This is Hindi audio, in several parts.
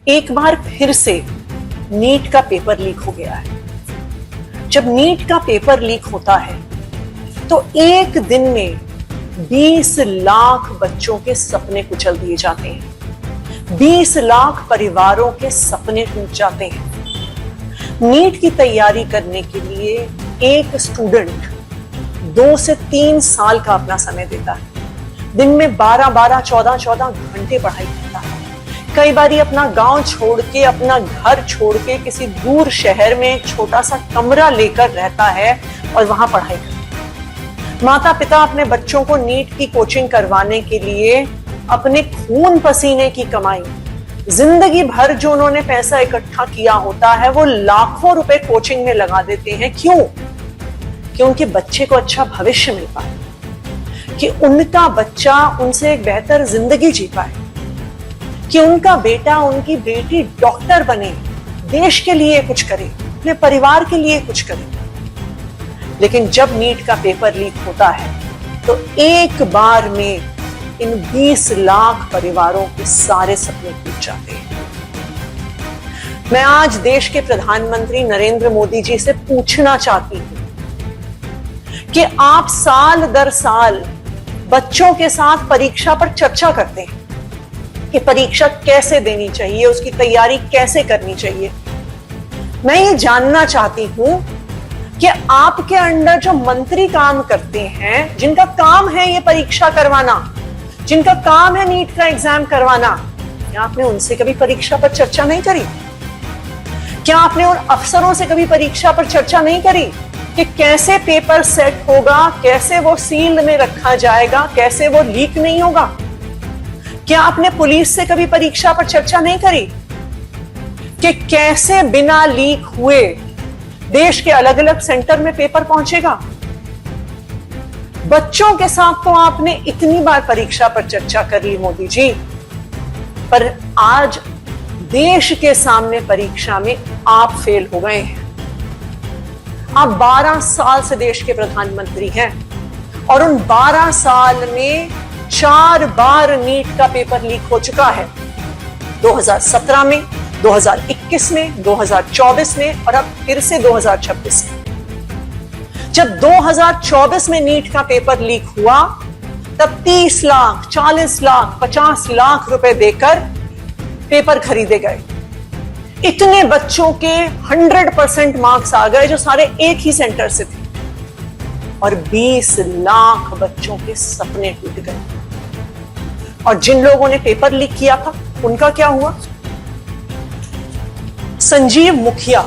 एक बार फिर से नीट का पेपर लीक हो गया है। जब नीट का पेपर लीक होता है तो एक दिन में 20 लाख बच्चों के सपने कुचल दिए जाते हैं। 20 लाख परिवारों के सपने टूट जाते हैं। नीट की तैयारी करने के लिए एक स्टूडेंट 2 से 3 साल का अपना समय देता है। दिन में 12-12, 14-14 घंटे पढ़ाई करता है। कई बारी अपना गांव छोड़ के, अपना घर छोड़ के किसी दूर शहर में एक छोटा सा कमरा लेकर रहता है और वहां पढ़ाई करता है। माता पिता अपने बच्चों को नीट की कोचिंग करवाने के लिए अपने खून पसीने की कमाई, जिंदगी भर जो उन्होंने पैसा इकट्ठा किया होता है, वो लाखों रुपए कोचिंग में लगा देते हैं। क्यों? कि उनके बच्चे को अच्छा भविष्य मिल पाए, कि उनका बच्चा उनसे एक बेहतर जिंदगी जी पाए, कि उनका बेटा, उनकी बेटी डॉक्टर बने, देश के लिए कुछ करे, अपने परिवार के लिए कुछ करे। लेकिन जब नीट का पेपर लीक होता है तो एक बार में इन 20 लाख परिवारों के सारे सपने टूट जाते हैं। मैं आज देश के प्रधानमंत्री नरेंद्र मोदी जी से पूछना चाहती हूं कि आप साल दर साल बच्चों के साथ परीक्षा पर चर्चा करते हैं कि परीक्षा कैसे देनी चाहिए, उसकी तैयारी कैसे करनी चाहिए। मैं ये जानना चाहती हूं कि आपके अंडर जो मंत्री काम करते हैं, जिनका काम है ये परीक्षा करवाना, जिनका काम है नीट का एग्जाम करवाना, क्या आपने उनसे कभी परीक्षा पर चर्चा नहीं करी? क्या आपने उन अफसरों से कभी परीक्षा पर चर्चा नहीं करी कि कैसे पेपर सेट होगा, कैसे वो सील्ड में रखा जाएगा, कैसे वो लीक नहीं होगा? क्या आपने पुलिस से कभी परीक्षा पर चर्चा नहीं करी कि कैसे बिना लीक हुए देश के अलग अलग सेंटर में पेपर पहुंचेगा? बच्चों के साथ तो आपने इतनी बार परीक्षा पर चर्चा कर ली मोदी जी, पर आज देश के सामने परीक्षा में आप फेल हो गए हैं। आप 12 साल से देश के प्रधानमंत्री हैं और उन 12 साल में 4 बार नीट का पेपर लीक हो चुका है। 2017 में, 2021 में, 2024 में और अब फिर से 2026 में। जब 2024 में नीट का पेपर लीक हुआ तब 30 लाख, 40 लाख, 50 लाख रुपए देकर पेपर खरीदे गए। इतने बच्चों के 100% मार्क्स आ गए जो सारे एक ही सेंटर से थे और 20 लाख बच्चों के सपने टूट गए। और जिन लोगों ने पेपर लीक किया था उनका क्या हुआ? संजीव मुखिया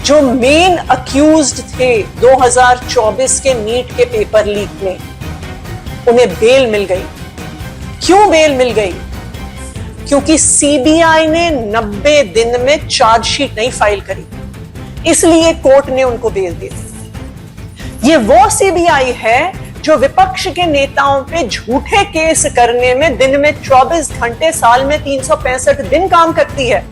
जो मेन अक्यूज्ड थे 2024 के नीट के पेपर लीक में, उन्हें बेल मिल गई। क्यों बेल मिल गई? क्योंकि सीबीआई ने 90 दिन में चार्जशीट नहीं फाइल करी, इसलिए कोर्ट ने उनको बेल दी। ये वो सीबीआई है जो विपक्ष के नेताओं पे झूठे केस करने में दिन में 24 घंटे, साल में 365 दिन काम करती है।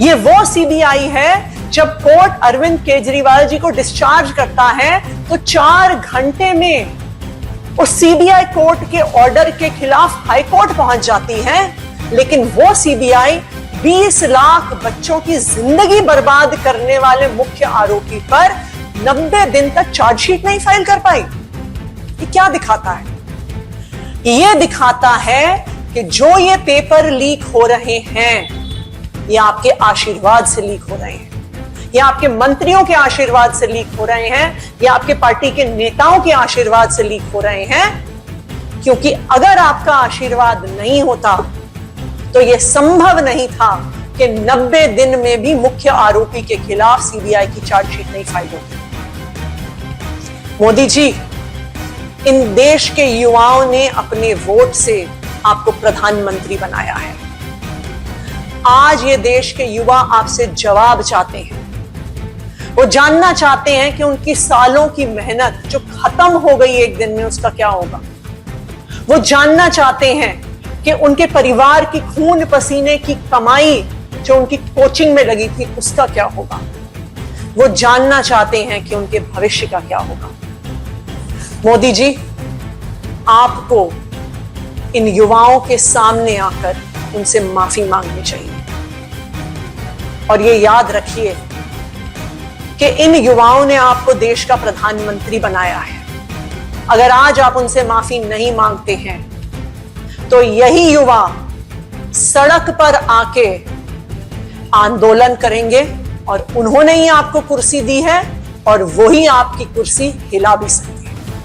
ये वो सीबीआई है जब कोर्ट अरविंद केजरीवाल जी को डिस्चार्ज करता है तो 4 घंटे में उस सीबीआई कोर्ट के ऑर्डर के खिलाफ हाई कोर्ट पहुंच जाती है। लेकिन वो सीबीआई 20 लाख बच्चों की जिंदगी बर्बाद करने वाले मुख्य आरोपी पर 90 दिन तक चार्जशीट नहीं फाइल कर पाई। ये क्या दिखाता है? ये दिखाता है कि जो ये पेपर लीक हो रहे हैं ये आपके आशीर्वाद से लीक हो रहे हैं, ये आपके मंत्रियों के आशीर्वाद से लीक हो रहे हैं, ये आपके पार्टी के नेताओं के आशीर्वाद से लीक हो रहे हैं। क्योंकि अगर आपका आशीर्वाद नहीं होता तो यह संभव नहीं था कि 90 दिन में भी मुख्य आरोपी के खिलाफ सीबीआई की चार्जशीट नहीं फाइल होती। मोदी जी, इन देश के युवाओं ने अपने वोट से आपको प्रधानमंत्री बनाया है। आज ये देश के युवा आपसे जवाब चाहते हैं। वो जानना चाहते हैं कि उनकी सालों की मेहनत जो खत्म हो गई एक दिन में, उसका क्या होगा। वो जानना चाहते हैं कि उनके परिवार की खून पसीने की कमाई जो उनकी कोचिंग में लगी थी, उसका क्या होगा। वो जानना चाहते हैं कि उनके भविष्य का क्या होगा। मोदी जी, आपको इन युवाओं के सामने आकर उनसे माफी मांगनी चाहिए। और ये याद रखिए कि इन युवाओं ने आपको देश का प्रधानमंत्री बनाया है। अगर आज आप उनसे माफी नहीं मांगते हैं तो यही युवा सड़क पर आके आंदोलन करेंगे और उन्होंने ही आपको कुर्सी दी है और वही आपकी कुर्सी हिला भी सकते हैं।